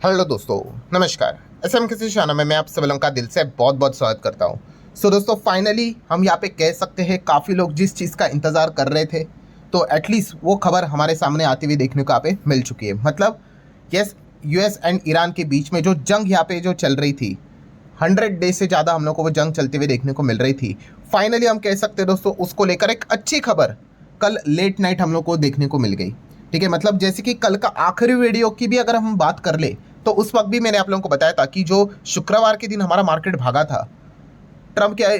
Hello दोस्तों, नमस्कार। SM किसी चैनल में मैं आप सभी लोगों का दिल से बहुत बहुत स्वागत करता हूं। सो दोस्तों, फाइनली हम यहाँ पे कह सकते हैं काफ़ी लोग जिस चीज़ का इंतज़ार कर रहे थे, तो एटलीस्ट वो खबर हमारे सामने आती हुई देखने को यहाँ पे मिल चुकी है। मतलब यस, यूएस एंड ईरान के बीच में जो जंग यहाँ पे जो चल रही थी, 100 डेज से ज़्यादा हम लोग को वो जंग चलते हुए देखने को मिल रही थी। फाइनली हम कह सकते हैं दोस्तों, उसको लेकर एक अच्छी खबर कल लेट नाइट हम लोग को देखने को मिल गई। ठीक है, मतलब जैसे कि कल का आखिरी वीडियो की भी अगर हम बात कर ले, तो उस वक्त भी मैंने आप लोगों को बताया था कि जो शुक्रवार के दिन हमारा मार्केट भागा था, ट्रम्प के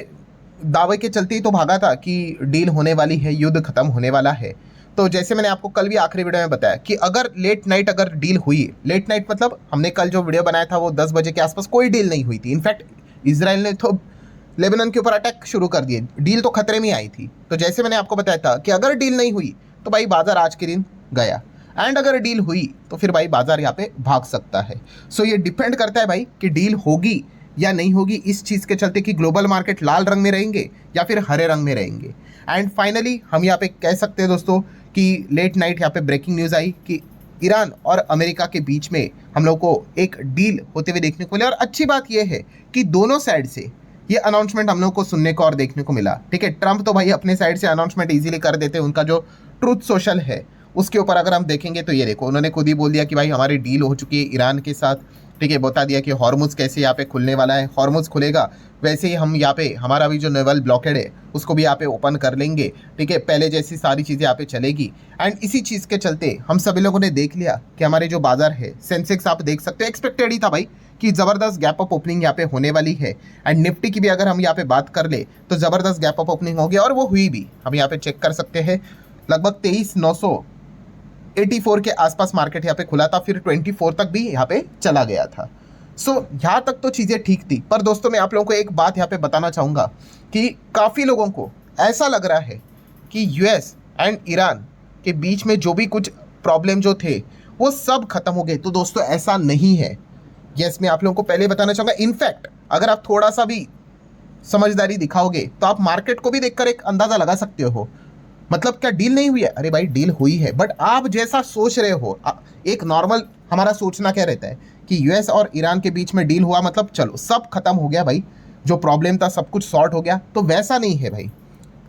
दावे के चलते ही तो भागा था कि डील होने वाली है, युद्ध खत्म होने वाला है। तो जैसे मैंने आपको कल भी आखिरी वीडियो में बताया कि अगर लेट नाइट अगर डील हुई, लेट नाइट मतलब हमने कल जो वीडियो बनाया था वो 10 बजे के आसपास, कोई डील नहीं हुई थी। इनफैक्ट इसराइल ने तो लेबनान के ऊपर अटैक शुरू कर दिए, डील तो खतरे में आई थी। तो जैसे मैंने आपको बताया था कि अगर डील नहीं हुई तो भाई बाजार आज के दिन गया, एंड अगर डील हुई तो फिर भाई बाजार यहाँ पे भाग सकता है। सो ये डिपेंड करता है भाई कि डील होगी या नहीं होगी, इस चीज़ के चलते कि ग्लोबल मार्केट लाल रंग में रहेंगे या फिर हरे रंग में रहेंगे। एंड फाइनली हम यहाँ पे कह सकते हैं दोस्तों कि लेट नाइट यहाँ पे ब्रेकिंग न्यूज़ आई कि ईरान और अमेरिका के बीच में हम लोग को एक डील होते हुए देखने को मिला। और अच्छी बात यह है कि दोनों साइड से ये अनाउंसमेंट हम लोग को सुनने को और देखने को मिला। ठीक है, ट्रम्प तो भाई अपने साइड से अनाउंसमेंट इजीली कर देते हैं, उनका जो ट्रूथ सोशल है उसके ऊपर अगर हम देखेंगे तो ये देखो, उन्होंने खुद ही बोल दिया कि भाई हमारी डील हो चुकी है ईरान के साथ। ठीक है, बता दिया कि हॉर्मुज कैसे यहाँ पे खुलने वाला है, हॉर्मुज खुलेगा वैसे ही हम यहाँ पे हमारा भी जो नेवल ब्लॉकेड है उसको भी यहाँ पे ओपन कर लेंगे। ठीक है, पहले जैसी सारी चीज़ें यहाँ पे चलेगी। एंड इसी चीज़ के चलते हम सभी लोगों ने देख लिया कि हमारे जो बाजार है, सेंसेक्स आप देख सकते हो, एक्सपेक्टेड ही था भाई कि ज़बरदस्त गैप अप ओपनिंग यहाँ पे होने वाली है। एंड निफ्टी की भी अगर हम यहाँ पे बात कर ले तो ज़बरदस्त गैप अप ओपनिंग हो गया, और वो हुई भी। हम यहाँ पे चेक कर सकते हैं, लगभग 23,984 के आसपास मार्केट यहाँ पे खुला था, फिर 24 तक भी यहाँ पे चला गया था। सो यहाँ तक तो चीज़ें ठीक थी। पर दोस्तों, मैं आप लोगों को एक बात यहाँ पे बताना चाहूँगा कि काफ़ी लोगों को ऐसा लग रहा है कि यूएस एंड ईरान के बीच में जो भी कुछ प्रॉब्लम जो थे वो सब खत्म हो गए। तो दोस्तों ऐसा नहीं है। यस, मैं आप लोगों को पहले बताना चाहूँगा, इनफैक्ट अगर आप थोड़ा सा भी समझदारी दिखाओगे तो आप मार्केट को भी देखकर एक अंदाज़ा लगा सकते हो। मतलब क्या डील नहीं हुई है? अरे भाई डील हुई है, बट आप जैसा सोच रहे हो, एक नॉर्मल हमारा सोचना क्या रहता है कि यूएस और ईरान के बीच में डील हुआ मतलब चलो सब खत्म हो गया भाई, जो प्रॉब्लम था सब कुछ सॉर्ट हो गया। तो वैसा नहीं है भाई।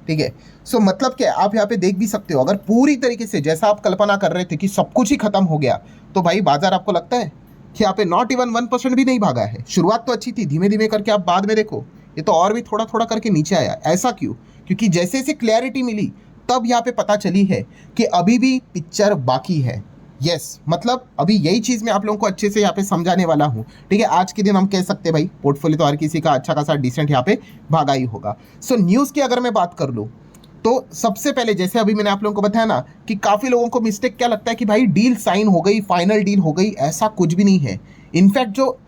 ठीक है, सो मतलब क्या, आप यहाँ पे देख भी सकते हो, अगर पूरी तरीके से जैसा आप कल्पना कर रहे थे कि सब कुछ ही खत्म हो गया, तो भाई बाजार आपको लगता है कि यहाँ पे नॉट इवन 1% भी नहीं भागा है। शुरुआत तो अच्छी थी, धीमे धीमे करके आप बाद में देखो ये तो और भी थोड़ा थोड़ा करके नीचे आया। ऐसा क्यों? क्योंकि जैसे जैसे क्लैरिटी मिली तब यहाँ पे पता चली है कि अभी भी पिक्चर बाकी है। यस, मतलब अभी यही चीज़ मैं आप लोगों को अच्छे से यहाँ पे समझाने वाला हूँ। ठीक है, आज के दिन हम कह सकते हैं भाई पोर्टफोलियो तो हर किसी का अच्छा खासा डिसेंट यहाँ पे भागा ही होगा। सो न्यूज़ की अगर मैं बात कर लूँ तो सबसे पहले जैसे अभी मैंने आप लोगों को बताया ना कि काफ़ी लोगों को मिस्टेक क्या लगता है कि भाई डील साइन हो गई, फाइनल डील हो गई, ऐसा कुछ भी नहीं है। इनफैक्ट जो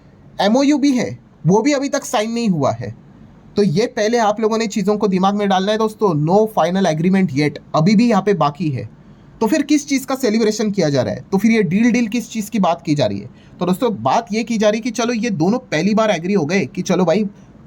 एमओयू भी है वो भी अभी तक साइन नहीं हुआ है। तो ये पहले आप लोगों ने चीज़ों को दिमाग में डालना है दोस्तों। नो फाइनल एग्रीमेंट येट, अभी भी यहाँ पे बाकी है। तो फिर किस चीज़ का सेलिब्रेशन किया जा रहा है? तो फिर ये डील किस चीज़ की बात की जा रही है? तो दोस्तों बात ये की जा रही है कि चलो ये दोनों पहली बार एग्री हो गए कि चलो भाई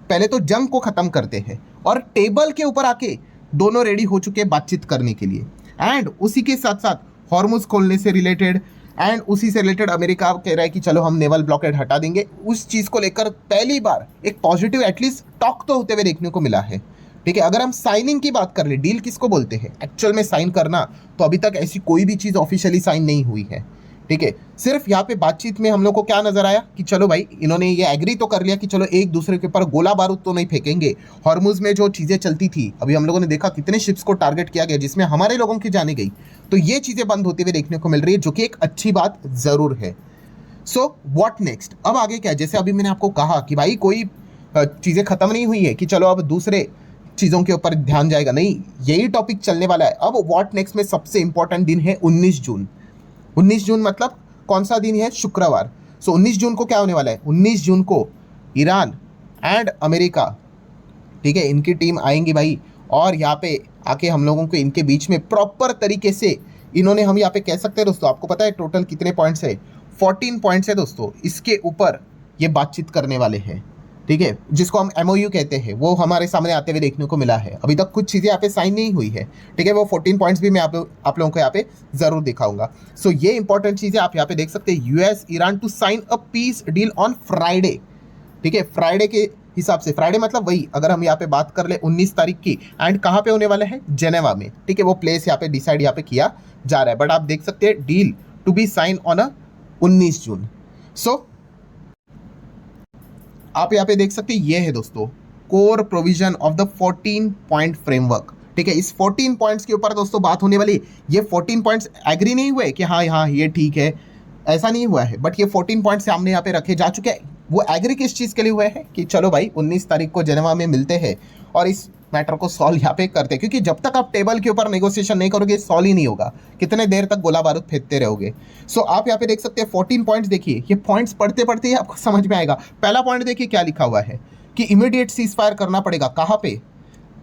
पहले तो जंग को ख़त्म करते हैं, और टेबल के ऊपर आके दोनों रेडी हो चुके हैं बातचीत करने के लिए। एंड उसी के साथ साथ हॉर्मुज खोलने से रिलेटेड एंड उसी से रिलेटेड अमेरिका कह रहा है कि चलो हम नेवल ब्लॉकेड हटा देंगे। उस चीज़ को लेकर पहली बार एक पॉजिटिव एटलीस्ट टॉक तो होते हुए देखने को मिला है। ठीक है, अगर हम साइनिंग की बात कर ले, डील किसको बोलते हैं एक्चुअल में साइन करना, तो अभी तक ऐसी कोई भी चीज़ ऑफिशियली साइन नहीं हुई है। ठीक है, सिर्फ यहाँ पे बातचीत में हम लोग को क्या नजर आया कि चलो भाई इन्होंने ये एग्री तो कर लिया कि चलो एक दूसरे के ऊपर गोला बारूद तो नहीं फेंकेंगे। हॉर्मुज में जो चीज़ें चलती थी, अभी हम लोगों ने देखा कितने शिप्स को टारगेट किया गया जिसमें हमारे लोगों की जाने गई। तो ये चीज़ें बंद होती हुई देखने को मिल रही है, जो कि एक अच्छी बात ज़रूर है। सो व्हाट नेक्स्ट, अब आगे क्या है? जैसे अभी मैंने आपको कहा कि भाई कोई चीज़ें खत्म नहीं हुई है कि चलो अब दूसरे चीज़ों के ऊपर ध्यान जाएगा, नहीं, यही टॉपिक चलने वाला है। अब व्हाट नेक्स्ट में सबसे इंपॉर्टेंट दिन है 19 जून। 19 जून मतलब कौन सा दिन है? शुक्रवार। सो 19 जून को क्या होने वाला है? 19 जून को ईरान एंड अमेरिका, ठीक है, इनकी टीम आएंगी भाई, और यहाँ पे आके हम लोगों को इनके बीच में प्रॉपर तरीके से इन्होंने, हम यहाँ पे कह सकते हैं दोस्तों, आपको पता है टोटल कितने पॉइंट्स है? 14 पॉइंट्स है दोस्तों। इसके ऊपर ये बातचीत करने वाले हैं। ठीक है, जिसको हम MOU कहते हैं, वो हमारे सामने आते हुए देखने को मिला है। अभी तक कुछ चीज़ें यहाँ पे साइन नहीं हुई है, ठीक है। वो 14 पॉइंट्स भी मैं आप लोगों को यहाँ पे ज़रूर दिखाऊंगा। सो ये इंपॉर्टेंट चीज़ें आप यहाँ पे देख सकते हैं, US Iran to sign a peace deal on Friday, ठीक है। फ्राइडे के हिसाब से, फ्राइडे मतलब वही, अगर हम यहाँ पे बात कर ले 19 तारीख की, एंड कहाँ पे होने वाला है, जेनेवा में, ठीक है। वो प्लेस यहाँ पे डिसाइड यहाँ पे किया जा रहा है, बट आप देख सकते हैं deal to be sign on a 19 June. So आप यहाँ पे देख सकते हैं, ये है दोस्तों core provision of the 14 point framework, ठीक है। इस 14 पॉइंट्स के ऊपर दोस्तों बात होने वाली। ये 14 पॉइंट्स एग्री नहीं हुए कि हाँ हाँ ये ठीक है, ऐसा नहीं हुआ है, बट ये 14 पॉइंट्स सामने यहाँ पे रखे जा चुके हैं। वो एग्री किस चीज़ के लिए हुए हैं कि चलो भाई 19 तारीख को जेनेवा में मिलते हैं और इस मैटर को सॉल्व यहाँ पे करते हैं, क्योंकि जब तक आप टेबल के ऊपर नेगोशिएशन नहीं करोगे सॉल्व ही नहीं होगा, कितने देर तक गोला बारूद फेंकते रहोगे। सो आप यहाँ पे देख सकते हैं 14 पॉइंट्स, देखिए ये पॉइंट्स पढ़ते पढ़ते ही आपको समझ में आएगा। पहला पॉइंट देखिए क्या लिखा हुआ है कि इमीडिएट सीज फायर करना पड़ेगा। कहाँ पे,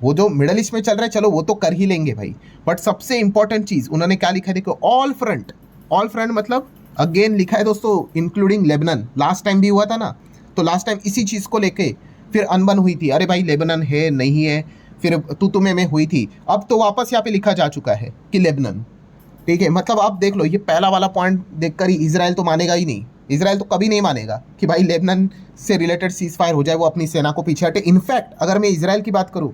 वो जो मिडल ईस्ट में चल रहा है, चलो वो तो कर ही लेंगे भाई, बट सबसे इंपॉर्टेंट चीज़ उन्होंने क्या लिखा है देखो, ऑल फ्रंट। ऑल फ्रंट मतलब अगेन लिखा है दोस्तों इंक्लूडिंग लेबनन। लास्ट टाइम भी हुआ था ना, तो लास्ट टाइम इसी चीज़ को लेके फिर अनबन हुई थी, अरे भाई लेबनन है नहीं है, फिर तू में हुई थी। अब तो वापस यहाँ पे लिखा जा चुका है कि लेबनन, ठीक है। मतलब आप देख लो, ये पहला वाला पॉइंट देखकर ही इजराइल तो मानेगा ही नहीं, इजराइल तो कभी नहीं मानेगा कि भाई लेबनन से रिलेटेड सीज फायर हो जाए, वो अपनी सेना को पीछे हटे। इनफैक्ट अगर मैं इजराइल की बात करूँ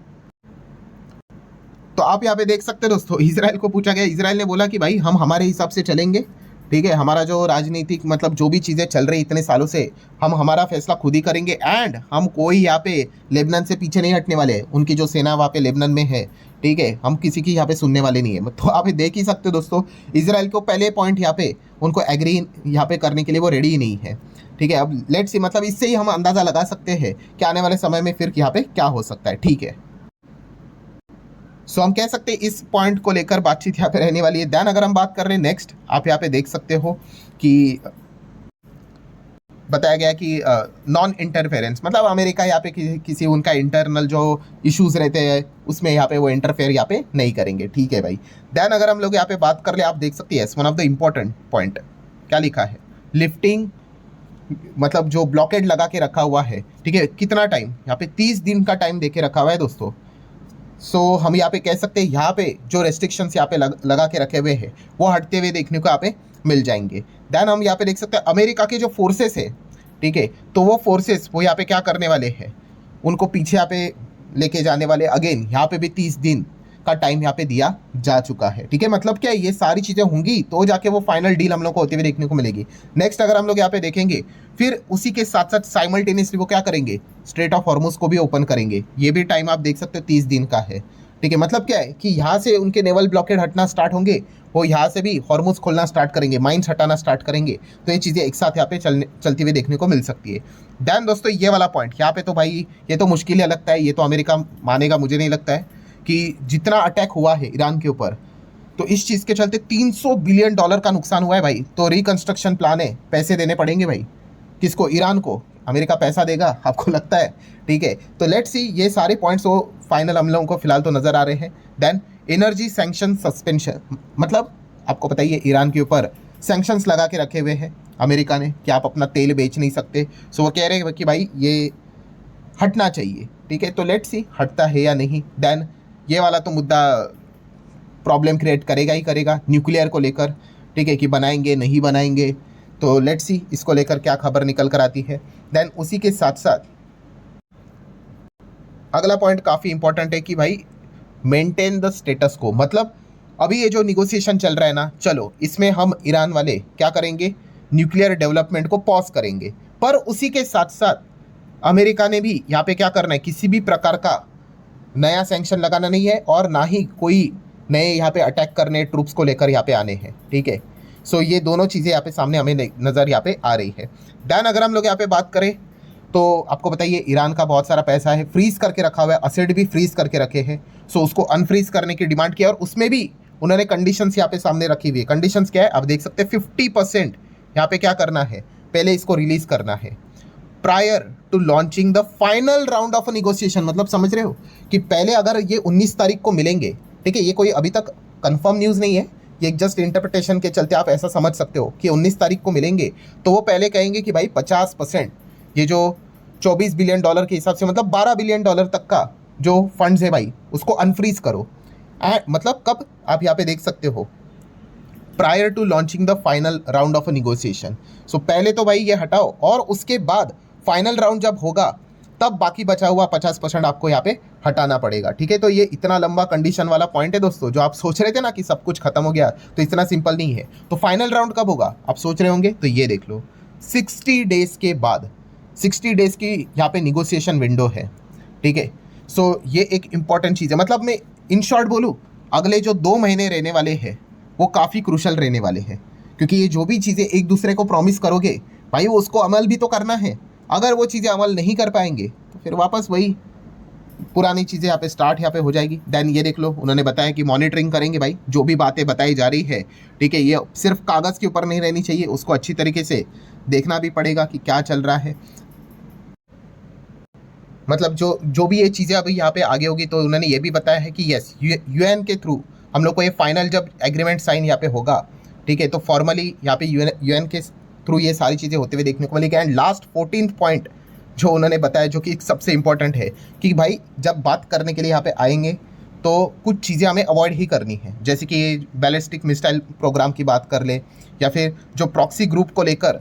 तो आप यहाँ पे देख सकते हैं दोस्तों, इजराइल को पूछा गया, इजराइल ने बोला कि भाई हम हमारे हिसाब से चलेंगे, ठीक है। हमारा जो राजनीतिक मतलब जो भी चीज़ें चल रही इतने सालों से, हम हमारा फैसला खुद ही करेंगे, एंड हम कोई यहाँ पे लेबनान से पीछे नहीं हटने वाले। उनकी जो सेना वहाँ पे लेबनान में है, ठीक है, हम किसी की यहाँ पे सुनने वाले नहीं है। तो आप देख ही सकते हो दोस्तों, इजराइल को पहले पॉइंट यहाँ पे उनको एग्री यहाँ पे करने के लिए वो रेडी ही नहीं है, ठीक है। अब लेट्स सी, मतलब इससे ही हम अंदाज़ा लगा सकते हैं कि आने वाले समय में फिर यहाँ पे क्या हो सकता है, ठीक है। सो हम कह सकते हैं इस पॉइंट को लेकर बातचीत यहाँ पे रहने वाली है। देन अगर हम बात कर रहे हैं नेक्स्ट, आप यहाँ पे देख सकते हो कि बताया गया कि नॉन इंटरफेरेंस, मतलब अमेरिका यहाँ पे किसी उनका इंटरनल जो इश्यूज रहते हैं उसमें यहाँ पे वो इंटरफेयर यहाँ पे नहीं करेंगे, ठीक है भाई। देन अगर हम लोग यहाँ पे बात कर ले, आप देख सकते हैं one of the important point क्या लिखा है, लिफ्टिंग, मतलब जो ब्लॉकेड लगा के रखा हुआ है, ठीक है। कितना टाइम यहाँ पे, 30 दिन का टाइम दे के रखा हुआ है दोस्तों। सो हम यहाँ पे कह सकते हैं यहाँ पे जो रेस्ट्रिक्शंस यहाँ पे लगा के रखे हुए हैं वो हटते हुए देखने को यहाँ पे मिल जाएंगे। देन हम यहाँ पे देख सकते हैं अमेरिका के जो फोर्सेस है, ठीक है, तो वो फोर्सेस वो यहाँ पे क्या करने वाले हैं, उनको पीछे यहाँ पे लेके जाने वाले। अगेन यहाँ पे भी 30 दिन का टाइम यहाँ पे दिया जा चुका है, ठीक है। मतलब क्या है, ये सारी चीज़ें होंगी तो जाके वो फाइनल डील हम लोग को होते हुए देखने को मिलेगी। नेक्स्ट अगर हम लोग यहाँ पे देखेंगे, फिर उसी के साथ साथ साइमल्टेनियसली वो क्या करेंगे, स्ट्रेट ऑफ हॉर्मुज को भी ओपन करेंगे। ये भी टाइम आप देख सकते हो 30 दिन का है, ठीक है। मतलब क्या है कि यहाँ से उनके नेवल ब्लॉकेड हटना स्टार्ट होंगे, वो यहाँ से भी हॉर्मुज खोलना स्टार्ट करेंगे, माइंस हटाना स्टार्ट करेंगे। तो ये चीज़ें एक साथ यहाँ पे चलती हुई देखने को मिल सकती है। देन दोस्तों ये वाला पॉइंट यहाँ पे तो भाई ये तो मुश्किल ही लगता है, ये तो अमेरिका मानेगा, मुझे नहीं लगता है कि जितना अटैक हुआ है ईरान के ऊपर, तो इस चीज़ के चलते $300 बिलियन का नुकसान हुआ है भाई। तो रिकंस्ट्रक्शन प्लान है, पैसे देने पड़ेंगे भाई, किसको, ईरान को। अमेरिका पैसा देगा आपको लगता है, ठीक है। तो लेट्स सी, ये सारे पॉइंट्स वो फाइनल हम लोगों को फिलहाल तो नज़र आ रहे हैं। देन एनर्जी सैंक्शन सस्पेंशन, मतलब आपको पता ही है ईरान के ऊपर सैंक्शंस लगा के रखे हुए हैं अमेरिका ने कि आप अपना तेल बेच नहीं सकते। सो वो कह रहे हैं कि भाई ये हटना चाहिए, ठीक है। तो लेट्स सी हटता है या नहीं। देन ये वाला तो मुद्दा प्रॉब्लम क्रिएट करेगा ही करेगा न्यूक्लियर को लेकर, ठीक है, कि बनाएंगे नहीं बनाएंगे। तो लेट्स सी इसको लेकर क्या खबर निकल कर आती है। देन उसी के साथ साथ अगला पॉइंट काफ़ी इंपॉर्टेंट है कि भाई मेंटेन द स्टेटस को, मतलब अभी ये जो निगोशिएशन चल रहा है ना, चलो इसमें हम ईरान वाले क्या करेंगे, न्यूक्लियर डेवलपमेंट को पॉज करेंगे, पर उसी के साथ साथ अमेरिका ने भी यहाँ पे क्या करना है, किसी भी प्रकार का नया सैंक्शन लगाना नहीं है और ना ही कोई नए यहाँ पे अटैक करने ट्रूप्स को लेकर यहाँ पे आने हैं, ठीक है। सो ये दोनों चीज़ें यहाँ पे सामने हमें नज़र यहाँ पे आ रही है। देन अगर हम लोग यहाँ पे बात करें तो आपको बताइए ईरान का बहुत सारा पैसा है, फ्रीज करके रखा हुआ है, असेट भी फ्रीज करके रखे हैं। सो उसको अनफ्रीज करने की डिमांड की और उसमें भी उन्होंने कंडीशंस यहाँ पे सामने रखी हुई है। कंडीशंस क्या है, आप देख सकते हैं 50% यहाँ पे क्या करना है, पहले इसको रिलीज करना है prior to launching the final round of negotiation. मतलब समझ रहे हो कि पहले अगर ये 19 तारीख को मिलेंगे, ठीक है, ये कोई अभी तक कंफर्म न्यूज़ नहीं है, ये जस्ट इंटरप्रिटेशन के चलते आप ऐसा समझ सकते हो कि 19 तारीख को मिलेंगे, तो वो पहले कहेंगे कि भाई 50% ये जो $24 बिलियन के हिसाब से, मतलब $12 बिलियन तक का जो फंड्स है भाई उसको अनफ्रीज करो। मतलब कब, आप यहाँ पे देख सकते हो, prior to launching the final round of negotiation. So पहले तो भाई ये हटाओ, और उसके बाद फाइनल राउंड जब होगा तब बाकी बचा हुआ 50% आपको यहाँ पे हटाना पड़ेगा, ठीक है। तो ये इतना लंबा कंडीशन वाला पॉइंट है दोस्तों। जो आप सोच रहे थे ना कि सब कुछ खत्म हो गया, तो इतना सिंपल नहीं है। तो फाइनल राउंड कब होगा आप सोच रहे होंगे, तो ये देख लो 60 डेज के बाद, 60 डेज की यहाँ पे निगोशिएशन विंडो है, ठीक है। सो ये एक इंपॉर्टेंट चीज़ है। मतलब मैं इन शॉर्ट बोलूँ, अगले जो 2 महीने रहने वाले हैं वो काफ़ी क्रूशल रहने वाले हैं, क्योंकि ये जो भी चीज़ें एक दूसरे को प्रॉमिस करोगे भाई, वो उसको अमल भी तो करना है। अगर वो चीज़ें अमल नहीं कर पाएंगे तो फिर वापस वही पुरानी चीज़ें यहाँ पे स्टार्ट यहाँ पे हो जाएगी। देन ये देख लो, उन्होंने बताया कि मॉनिटरिंग करेंगे भाई, जो भी बातें बताई जा रही है, ठीक है। ये सिर्फ कागज़ के ऊपर नहीं रहनी चाहिए, उसको अच्छी तरीके से देखना भी पड़ेगा कि क्या चल रहा है। मतलब जो भी ये चीज़ें अभी यहाँ पे आगे होगी, तो उन्होंने ये भी बताया है कि यस, यूएन के थ्रू हम लोग को ये फाइनल जब एग्रीमेंट साइन यहाँ पे होगा, ठीक है, तो फॉर्मली यहाँ पे यूएन के थ्रू ये सारी चीज़ें होते हुए देखने को मिलेगी। एंड लास्ट 14th पॉइंट जो उन्होंने बताया, जो कि सबसे इंपॉर्टेंट है, कि भाई जब बात करने के लिए यहाँ पे आएंगे तो कुछ चीज़ें हमें अवॉइड ही करनी है, जैसे कि बैलिस्टिक मिसाइल प्रोग्राम की बात कर ले, या फिर जो प्रॉक्सी ग्रुप को लेकर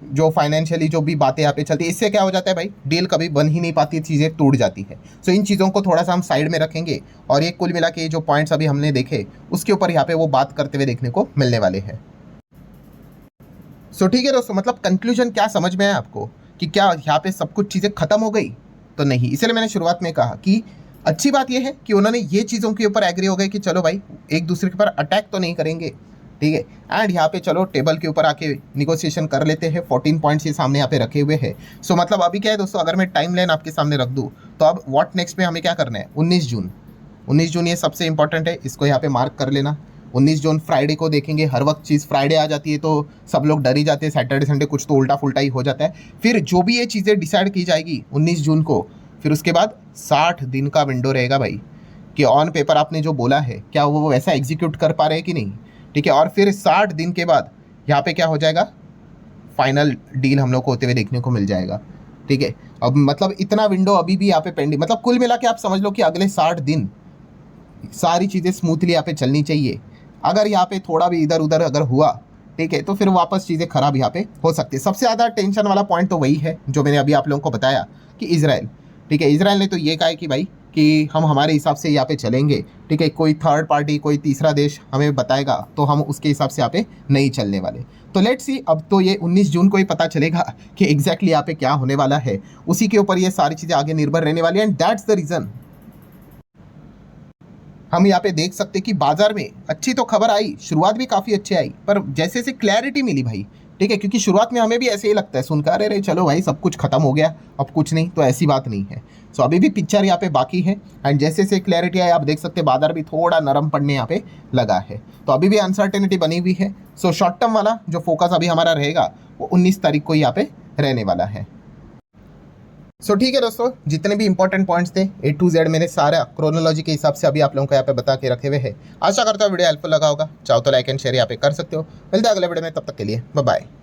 जो फाइनेंशियली जो भी बातें यहाँ पे चलती है, इससे क्या हो जाता है भाई, डील कभी बन ही नहीं पाती, चीज़ें टूट जाती है। सो इन चीज़ों को थोड़ा सा हम साइड में रखेंगे, और ये कुल मिला के जो पॉइंट्स अभी हमने देखे उसके ऊपर यहाँ पे वो बात करते हुए देखने को मिलने वाले हैं। सो ठीक है दोस्तों, मतलब कंक्लूजन क्या समझ में आया आपको, कि क्या यहाँ पे सब कुछ चीज़ें खत्म हो गई? तो नहीं, इसलिए मैंने शुरुआत में कहा कि अच्छी बात यह है कि उन्होंने ये चीज़ों के ऊपर एग्री हो गए कि चलो भाई एक दूसरे के ऊपर अटैक तो नहीं करेंगे, ठीक है। एंड यहाँ पे चलो टेबल के ऊपर आके निगोशिएशन कर लेते हैं। 14 पॉइंट्स ये सामने यहाँ पे रखे हुए हैं। सो मतलब अभी क्या है दोस्तों, अगर मैं टाइम लाइन आपके सामने रख दूँ, तो अब व्हाट नेक्स्ट में हमें क्या करना है, 19 जून। 19 जून ये सबसे इंपॉर्टेंट है, इसको यहाँ पे मार्क कर लेना। 19 जून फ्राइडे को देखेंगे। हर वक्त चीज़ फ्राइडे आ जाती है तो सब लोग डर ही जाते हैं, सैटरडे संडे कुछ तो उल्टा फुल्टा ही हो जाता है। फिर जो भी ये चीज़ें डिसाइड की जाएगी 19 जून को, फिर उसके बाद 60 दिन का विंडो रहेगा भाई, कि ऑन पेपर आपने जो बोला है क्या वो वैसा एग्जीक्यूट कर पा रहे हैं कि नहीं, ठीक है। और फिर 60 दिन के बाद यहाँ पे क्या हो जाएगा, फाइनल डील हम लोग को होते हुए देखने को मिल जाएगा, ठीक है। अब मतलब इतना विंडो अभी भी यहाँ पे पेंडिंग, मतलब कुल मिला के आप समझ लो कि अगले 60 दिन सारी चीज़ें स्मूथली यहाँ पे चलनी चाहिए। अगर यहाँ पे थोड़ा भी इधर उधर अगर हुआ, ठीक है, तो फिर वापस चीज़ें खराब यहाँ पे हो सकती है। सबसे ज़्यादा टेंशन वाला पॉइंट तो वही है जो मैंने अभी आप लोगों को बताया, कि इजराइल, ठीक है। इजराइल ने तो ये कहा है कि भाई कि हम हमारे हिसाब से यहाँ पे चलेंगे, ठीक है। कोई थर्ड पार्टी, कोई तीसरा देश हमें बताएगा तो हम उसके हिसाब से यहाँ पे नहीं चलने वाले। तो लेट्स सी, अब तो ये 19 जून को ही पता चलेगा कि एग्जैक्टली यहाँ पे क्या होने वाला है। उसी के ऊपर ये सारी चीज़ें आगे निर्भर रहने वाली है। एंड दैट्स द रीज़न हम यहाँ पे देख सकते कि बाजार में अच्छी तो खबर आई, शुरुआत भी काफ़ी अच्छी आई, पर जैसे जैसे क्लैरिटी मिली भाई, ठीक है, क्योंकि शुरुआत में हमें भी ऐसे ही लगता है सुनकर, अरे चलो भाई सब कुछ खत्म हो गया अब कुछ नहीं, तो ऐसी बात नहीं है। सो अभी भी पिक्चर यहाँ पे बाकी है। एंड जैसे जैसे क्लैरिटी आई, आप देख सकते हैं बाजार भी थोड़ा नरम पड़ने यहाँ पे लगा है। तो अभी भी अनसर्टेनिटी बनी हुई है। सो शॉर्ट टर्म वाला जो फोकस अभी हमारा रहेगा वो 19 तारीख को यहाँ पे रहने वाला है। सो ठीक है दोस्तों, जितने भी इंपॉर्टेंट पॉइंट्स थे A to Z मैंने सारा क्रोनोलॉजी के हिसाब से अभी आप लोगों को यहाँ पे बता के रखे हुए हैं। आशा करता हूँ वीडियो हेल्पफुल लगा होगा। चाहो तो लाइक एंड शेयर यहाँ पे कर सकते हो। मिलते हैं अगले वीडियो में, तब तक के लिए बाय बाय।